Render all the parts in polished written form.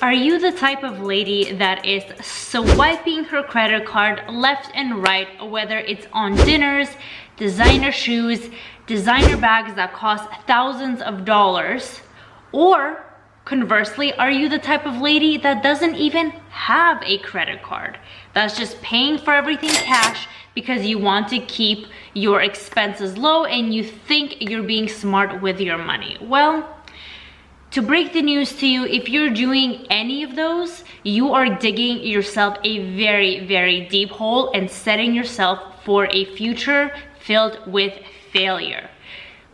Are you the type of lady that is swiping her credit card left and right, whether it's on dinners, designer shoes, designer bags that cost thousands of dollars? Or conversely, are you the type of lady that doesn't even have a credit card, that's just paying for everything cash because you want to keep your expenses low and you think you're being smart with your money? Well, to break the news to you, if you're doing any of those, you are digging yourself a very, very deep hole and setting yourself for a future filled with failure.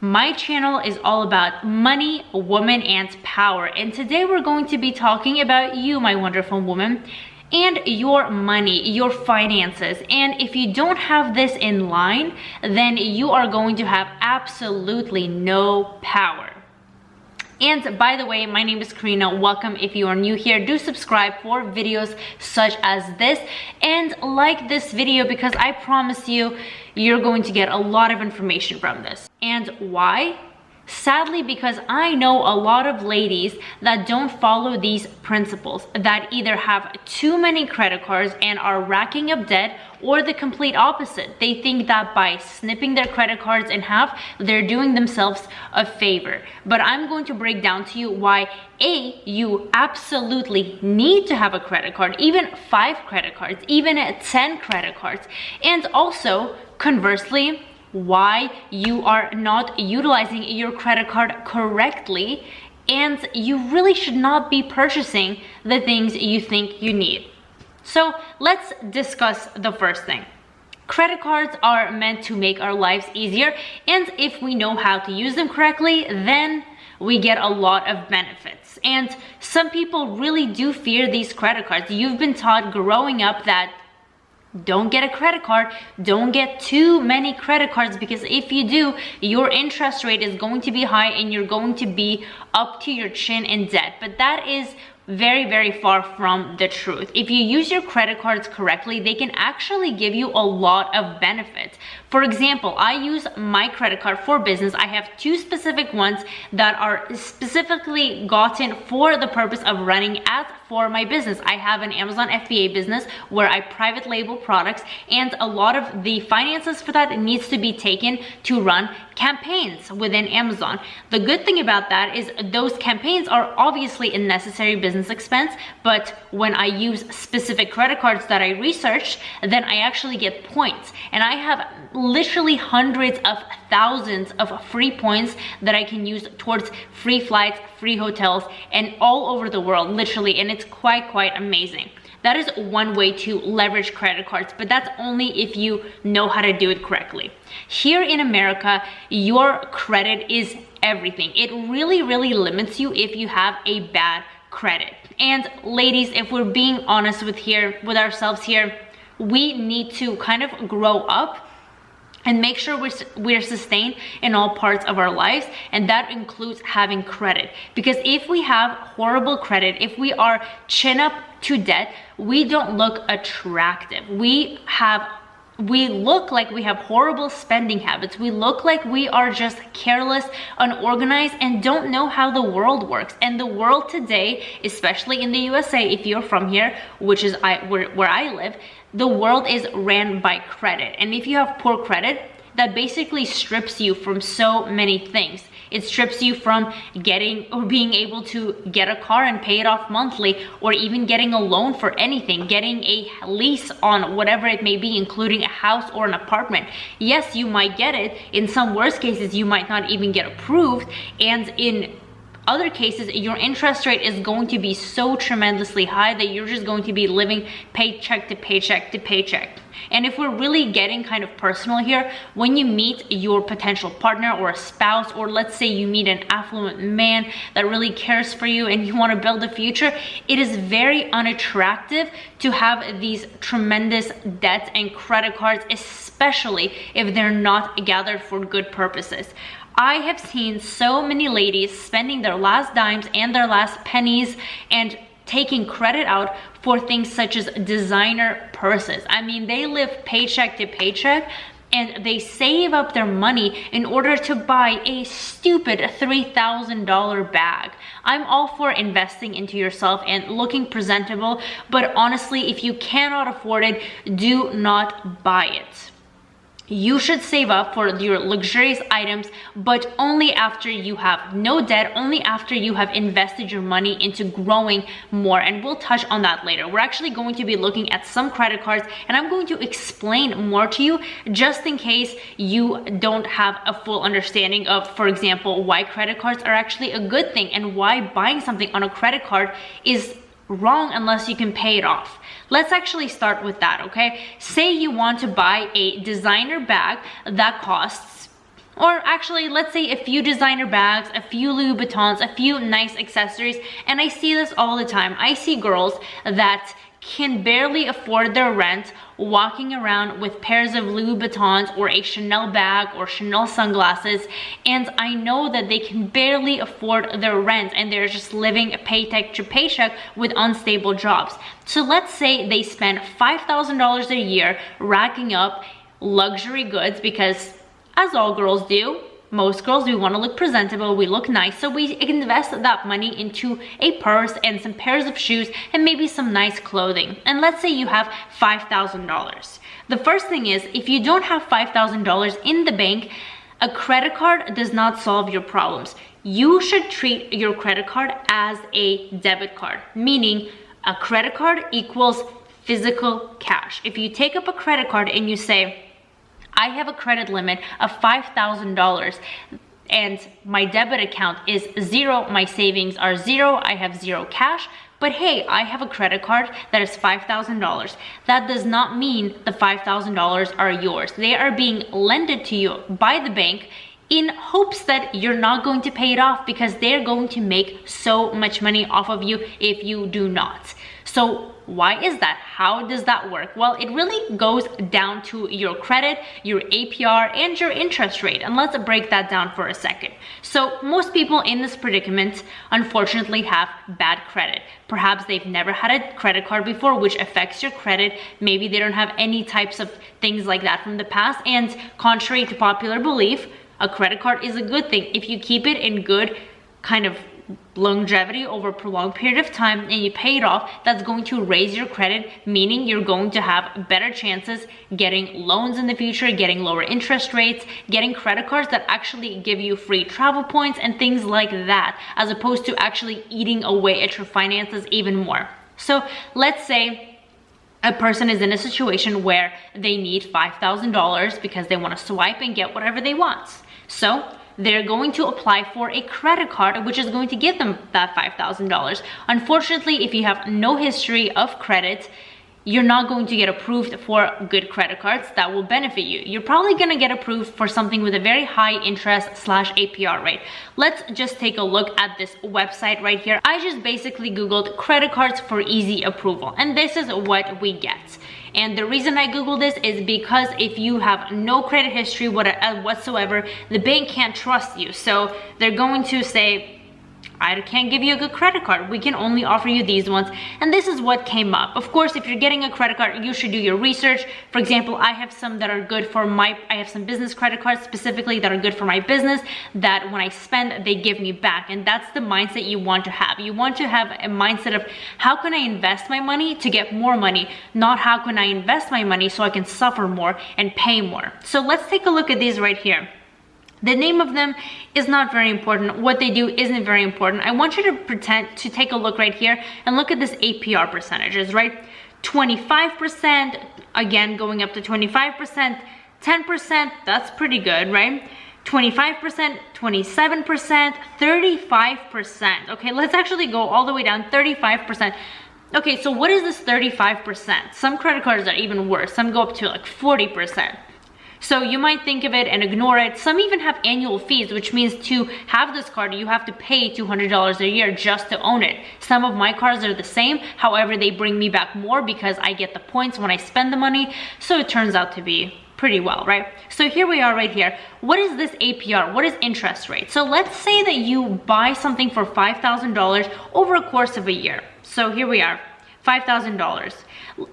My channel is all about money, woman, and power. And today we're going to be talking about you, my wonderful woman, and your money, your finances. And if you don't have this in line, then you are going to have absolutely no power. And by the way, my name is Karina. Welcome if you are new here. Do subscribe for videos such as this and like this video, because I promise you, you're going to get a lot of information from this. And why? Sadly, because I know a lot of ladies that don't follow these principles, that either have too many credit cards and are racking up debt, or the complete opposite. They think that by snipping their credit cards in half, they're doing themselves a favor. But I'm going to break down to you why A, you absolutely need to have a credit card, even 5 credit cards, even 10 credit cards, and also conversely, why you are not utilizing your credit card correctly, and you really should not be purchasing the things you think you need. So let's discuss the first thing. Credit cards are meant to make our lives easier, and if we know how to use them correctly, then we get a lot of benefits. And some people really do fear these credit cards. You've been taught growing up that don't get a credit card, don't get too many credit cards, because if you do, your interest rate is going to be high and you're going to be up to your chin in debt. But that is very, very far from the truth. If you use your credit cards correctly, they can actually give you a lot of benefits. For example, I use my credit card for business. I have 2 specific ones that are specifically gotten for the purpose of running ads for my business. I have an Amazon FBA business where I private label products, and a lot of the finances for that needs to be taken to run campaigns within Amazon. The good thing about that is those campaigns are obviously a necessary business expense, but when I use specific credit cards that I researched, then I actually get points, and I have literally hundreds of thousands of free points that I can use towards free flights, free hotels, and all over the world, literally, and it's quite amazing. That is one way to leverage credit cards, but that's only if you know how to do it correctly. Here in America, your credit is everything. It really limits you if you have a bad credit. And ladies, if we're being honest with ourselves here, we need to kind of grow up and make sure we're sustained in all parts of our lives, and that includes having credit. Because if we have horrible credit, if we are chin up to debt, we don't look attractive. We look like we have horrible spending habits. We look like we are just careless, unorganized, and don't know how the world works. And the world today, especially in the USA, if you're from here, which is where I live, the world is ran by credit. And if you have poor credit, that basically strips you from so many things. It strips you from getting or being able to get a car and pay it off monthly, or even getting a loan for anything, getting a lease on whatever it may be, including a house or an apartment. Yes, you might get it. In some worst cases, you might not even get approved. And in other cases, your interest rate is going to be so tremendously high that you're just going to be living paycheck to paycheck to paycheck. And if we're really getting kind of personal here, when you meet your potential partner or a spouse, or let's say you meet an affluent man that really cares for you and you want to build a future, it is very unattractive to have these tremendous debts and credit cards, especially if they're not gathered for good purposes. I have seen so many ladies spending their last dimes and their last pennies and taking credit out for things such as designer purses. I mean, they live paycheck to paycheck, and they save up their money in order to buy a stupid $3,000 bag. I'm all for investing into yourself and looking presentable, but honestly, if you cannot afford it, do not buy it. You should save up for your luxurious items, but only after you have no debt, only after you have invested your money into growing more. And we'll touch on that later. We're actually going to be looking at some credit cards, and I'm going to explain more to you just in case you don't have a full understanding of, for example, why credit cards are actually a good thing and why buying something on a credit card is wrong unless you can pay it off. Let's actually start with that, okay? Say you want to buy a designer bag that costs, or actually let's say a few designer bags, a few Louis Vuittons, a few nice accessories, and I see this all the time. I see girls that can barely afford their rent walking around with pairs of Louis Vuittons or a Chanel bag or Chanel sunglasses, and I know that they can barely afford their rent and they're just living paycheck to paycheck with unstable jobs. So let's say they spend $5,000 a year racking up luxury goods, because as all girls do, most girls, we want to look presentable, we look nice, so we invest that money into a purse and some pairs of shoes and maybe some nice clothing. And let's say you have $5,000. The first thing is, if you don't have $5,000 in the bank, a credit card does not solve your problems. You should treat your credit card as a debit card, meaning a credit card equals physical cash. If you take up a credit card and you say, I have a credit limit of $5,000 and my debit account is zero, my savings are zero, I have zero cash, but hey, I have a credit card that is $5,000. That does not mean the $5,000 are yours. They are being lended to you by the bank in hopes that you're not going to pay it off, because they're going to make so much money off of you if you do not. So why is that? How does that work? Well, it really goes down to your credit, your APR, and your interest rate. And let's break that down for a second. So most people in this predicament, unfortunately, have bad credit. Perhaps they've never had a credit card before, which affects your credit. Maybe they don't have any types of things like that from the past. And contrary to popular belief, a credit card is a good thing. If you keep it in good kind of longevity over a prolonged period of time and you pay it off, that's going to raise your credit, meaning you're going to have better chances getting loans in the future, getting lower interest rates, getting credit cards that actually give you free travel points and things like that, as opposed to actually eating away at your finances even more. So let's say a person is in a situation where they need $5,000 because they want to swipe and get whatever they want. So they're going to apply for a credit card, which is going to give them that $5,000. Unfortunately, if you have no history of credit, you're not going to get approved for good credit cards that will benefit you. You're probably gonna get approved for something with a very high interest / APR rate. Let's just take a look at this website right here. I just basically Googled credit cards for easy approval, and this is what we get. And the reason I Googled this is because if you have no credit history whatsoever, the bank can't trust you. So they're going to say, I can't give you a good credit card. We can only offer you these ones. And this is what came up. Of course, if you're getting a credit card, you should do your research. For example, I have some that are good for I have some business credit cards specifically that are good for my business, that when I spend, they give me back. And that's the mindset you want to have. You want to have a mindset of, how can I invest my money to get more money? Not how can I invest my money so I can suffer more and pay more. So let's take a look at these right here. The name of them is not very important. What they do isn't very important. I want you to take a look right here and look at this APR percentages, right? 25%, again, going up to 25%, 10%, that's pretty good, right? 25%, 27%, 35%. Okay, let's actually go all the way down, 35%. Okay, so what is this 35%? Some credit cards are even worse. Some go up to like 40%. So you might think of it and ignore it. Some even have annual fees, which means to have this card, you have to pay $200 a year just to own it. Some of my cards are the same. However, they bring me back more because I get the points when I spend the money. So it turns out to be pretty well, right? So here we are right here. What is this APR? What is interest rate? So let's say that you buy something for $5,000 over a course of a year. So here we are. $5,000.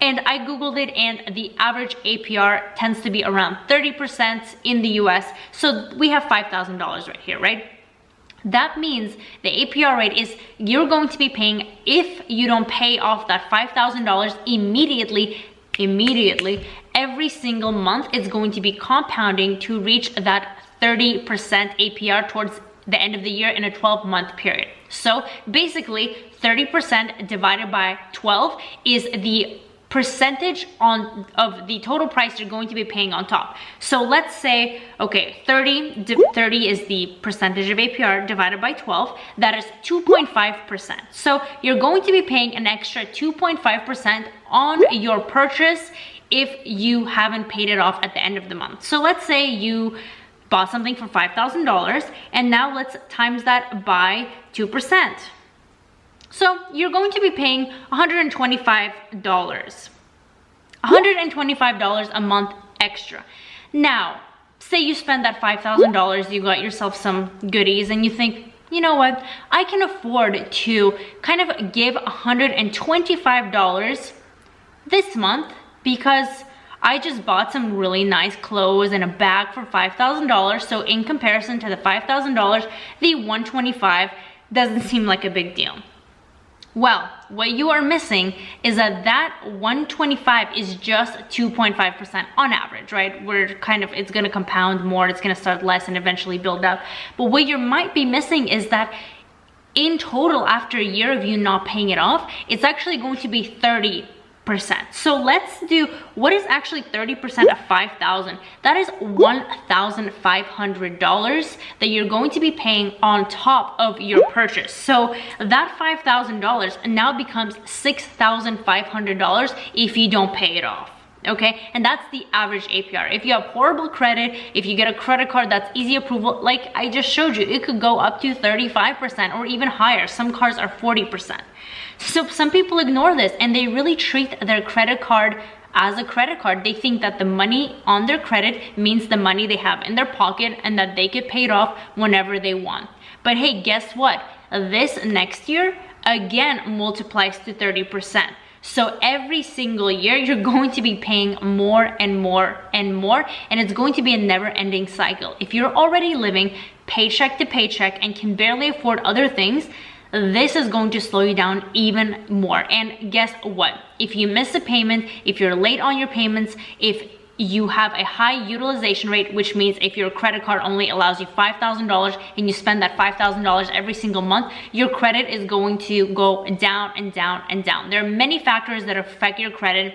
And I Googled it, and the average APR tends to be around 30% in the US. So we have $5,000 right here, right? That means the APR rate is you're going to be paying, if you don't pay off that $5,000 immediately, every single month, it's going to be compounding to reach that 30% APR towards the end of the year in a 12-month period. So basically 30% divided by 12 is the percentage of the total price you're going to be paying on top. So let's say, okay, 30 is the percentage of APR divided by 12. That is 2.5%. So you're going to be paying an extra 2.5% on your purchase if you haven't paid it off at the end of the month. So let's say you bought something for $5,000, and now let's times that by 2%. So you're going to be paying $125. $125 a month extra. Now, say you spend that $5,000, you got yourself some goodies, and you think, you know what, I can afford to kind of give $125 this month because I just bought some really nice clothes and a bag for $5,000. So in comparison to the $5,000, the $125 doesn't seem like a big deal. Well, what you are missing is that that $125 is just 2.5% on average, right? It's gonna compound more, it's gonna start less and eventually build up. But what you might be missing is that in total, after a year of you not paying it off, it's actually going to be 30%. So let's do, what is actually 30% of 5,000? That is $1,500 that you're going to be paying on top of your purchase. So that $5,000 now becomes $6,500 if you don't pay it off. Okay, and that's the average APR. If you have horrible credit, if you get a credit card that's easy approval, like I just showed you, it could go up to 35% or even higher. Some cards are 40%. So some people ignore this and they really treat their credit card as a credit card. They think that the money on their credit means the money they have in their pocket and that they get paid off whenever they want. But hey, guess what? This next year again multiplies to 30%. So every single year, you're going to be paying more and more and more, and it's going to be a never-ending cycle. If you're already living paycheck to paycheck and can barely afford other things, this is going to slow you down even more. And guess what? If you miss a payment, if you're late on your payments, if you have a high utilization rate, which means if your credit card only allows you $5,000 and you spend that $5,000 every single month, your credit is going to go down and down and down. There are many factors that affect your credit,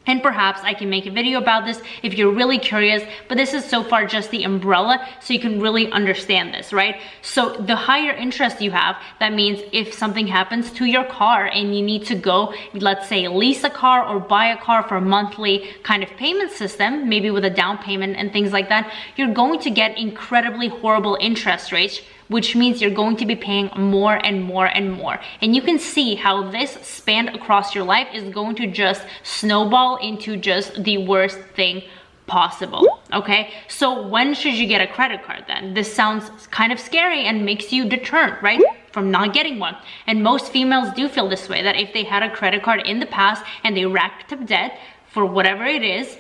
and perhaps I can make a video about this if you're really curious, but this is so far just the umbrella so you can really understand this, right? So the higher interest you have, that means if something happens to your car and you need to go, let's say lease a car or buy a car for a monthly kind of payment system, maybe with a down payment and things like that, you're going to get incredibly horrible interest rates, which means you're going to be paying more and more and more. And you can see how this span across your life is going to just snowball into just the worst thing possible, okay? So when should you get a credit card then? This sounds kind of scary and makes you deterred, right, from not getting one. And most females do feel this way, that if they had a credit card in the past and they racked up debt for whatever it is,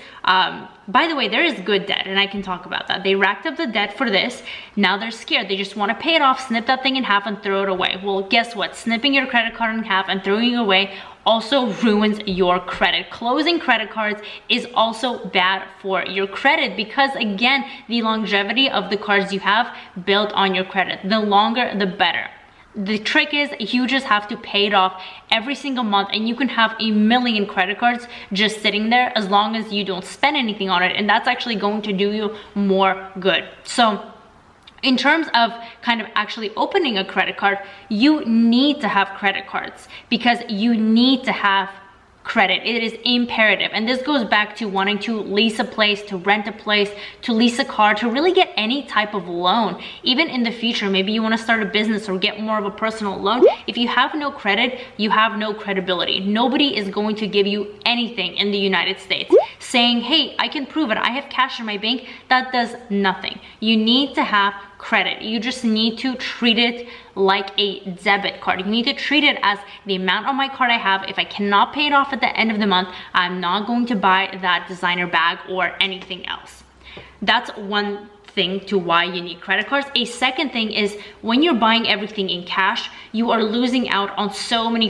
by the way, there is good debt, and I can talk about that. They racked up the debt for this. Now they're scared. They just want to pay it off, snip that thing in half, and throw it away. Well, guess what? Snipping your credit card in half and throwing it away also ruins your credit. Closing credit cards is also bad for your credit because, again, the longevity of the cards you have built on your credit. The longer, the better. The trick is you just have to pay it off every single month, and you can have a million credit cards just sitting there as long as you don't spend anything on it, and that's actually going to do you more good. So in terms of kind of actually opening a credit card, you need to have credit cards because you need to have credit. It is imperative. And this goes back to wanting to lease a place, to rent a place, to lease a car, to really get any type of loan. Even in the future, maybe you want to start a business or get more of a personal loan. If you have no credit, you have no credibility. Nobody is going to give you anything in the United States. Saying, hey, I can prove it, I have cash in my bank, that does nothing. You need to have credit. You just need to treat it like a debit card. You need to treat it as the amount on my card I have. If I cannot pay it off at the end of the month, I'm not going to buy that designer bag or anything else. That's one thing to why you need credit cards. A second thing is when you're buying everything in cash, you are losing out on so many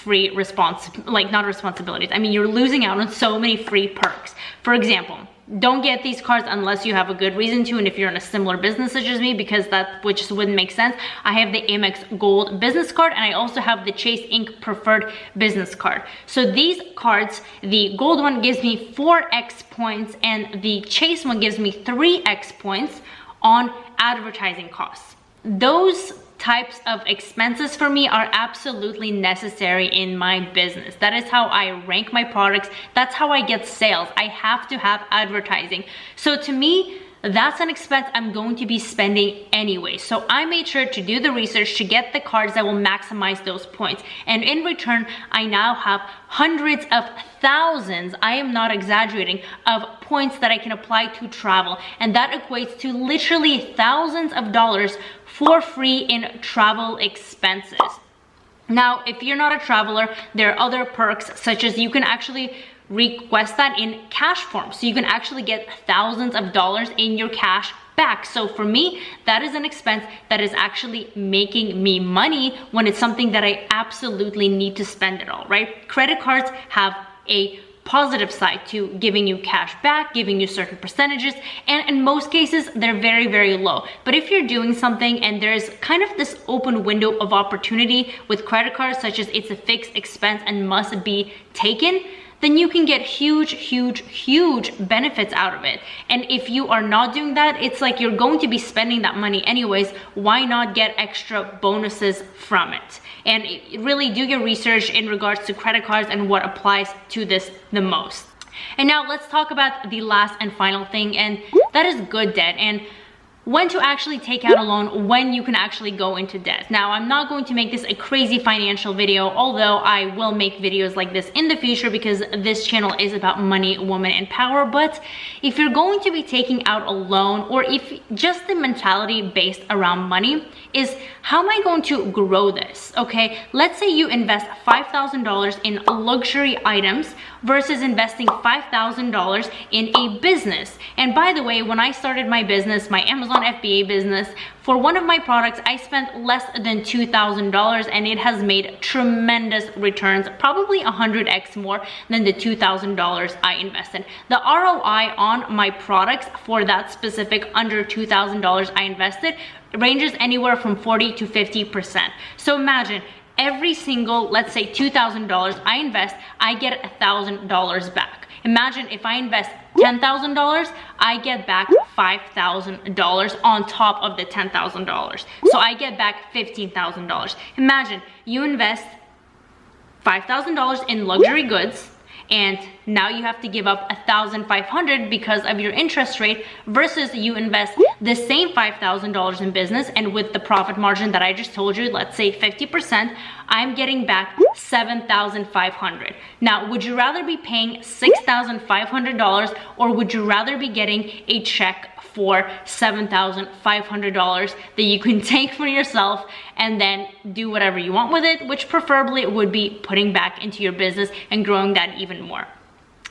not responsibilities. I mean, you're losing out on so many free perks. For example, don't get these cards unless you have a good reason to, and if you're in a similar business such as me, because that just wouldn't make sense. I have the Amex Gold business card, and I also have the Chase Ink Preferred business card. So these cards, the Gold one gives me 4x points, and the Chase one gives me 3x points on advertising costs. Those types of expenses for me are absolutely necessary in my business. That is how I rank my products. That's how I get sales. I have to have advertising. So to me, that's an expense I'm going to be spending anyway. So I made sure to do the research to get the cards that will maximize those points. And in return, I now have hundreds of thousands, I am not exaggerating, of points that I can apply to travel. And that equates to literally thousands of dollars for free in travel expenses. Now, if you're not a traveler, there are other perks, such as you can actually request that in cash form. So you can actually get thousands of dollars in your cash back. So for me, that is an expense that is actually making me money when it's something that I absolutely need to spend it all, right? Credit cards have a positive side to giving you cash back, giving you certain percentages, and in most cases, they're very, very low. But if you're doing something and there's kind of this open window of opportunity with credit cards, such as it's a fixed expense and must be taken, then you can get huge benefits out of it. And if you are not doing that, it's like you're going to be spending that money anyways. Why not get extra bonuses from it? And really do your research in regards to credit cards and what applies to this the most. And now let's talk about the last and final thing, and that is good debt, and when to actually take out a loan, when you can actually go into debt. Now, I'm not going to make this a crazy financial video, although I will make videos like this in the future because this channel is about money, woman, and power. But if you're going to be taking out a loan, or if just the mentality based around money is, how am I going to grow this? Okay, let's say you invest $5,000 in luxury items versus investing $5,000 in a business. And by the way, when I started my business, my Amazon FBA business, for one of my products, I spent less than $2,000, and it has made tremendous returns, probably 100x more than the $2,000 I invested. The ROI on my products for that specific under $2,000 I invested ranges anywhere from 40 to 50%. So imagine, every single, let's say $2,000 I invest, I get $1,000 back. Imagine if I invest $10,000, I get back $5,000 on top of the $10,000. So I get back $15,000. Imagine you invest $5,000 in luxury goods, and now you have to give up $1,500 because of your interest rate, versus you invest the same $5,000 in business, and with the profit margin that I just told you, let's say 50%, I'm getting back $7,500. Now, would you rather be paying $6,500, or would you rather be getting a check for $7,500 that you can take for yourself and then do whatever you want with it, which preferably would be putting back into your business and growing that even more?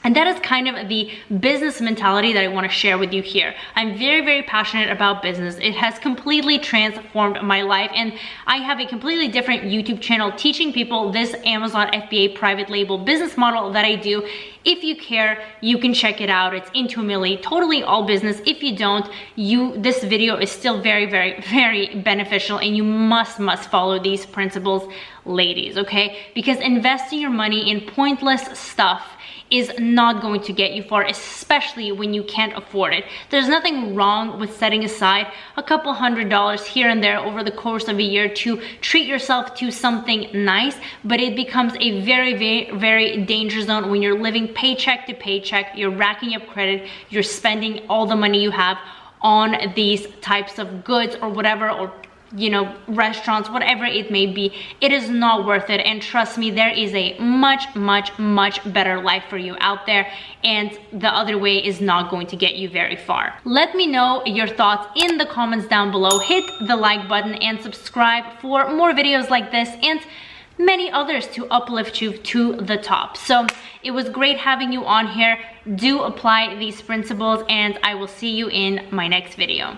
And that is kind of the business mentality that I want to share with you here. I'm very, very passionate about business. It has completely transformed my life, and I have a completely different YouTube channel teaching people this Amazon FBA private label business model that I do. If you care, you can check it out. It's into a milli, totally all business. If you don't, this video is still very, very, very beneficial, and you must follow these principles, ladies, okay? Because investing your money in pointless stuff is not going to get you far, especially when you can't afford it. There's nothing wrong with setting aside a couple $100s here and there over the course of a year to treat yourself to something nice, but it becomes a very, very, very danger zone when you're living paycheck to paycheck, you're racking up credit, you're spending all the money you have on these types of goods or whatever, or you know, restaurants, whatever it may be, it is not worth it. And trust me, there is a much better life for you out there, and the other way is not going to get you very far. Let me know your thoughts in the comments down below. Hit the like button and subscribe for more videos like this and many others to uplift you to the top. So it was great having you on here. Do apply these principles, and I will see you in my next video.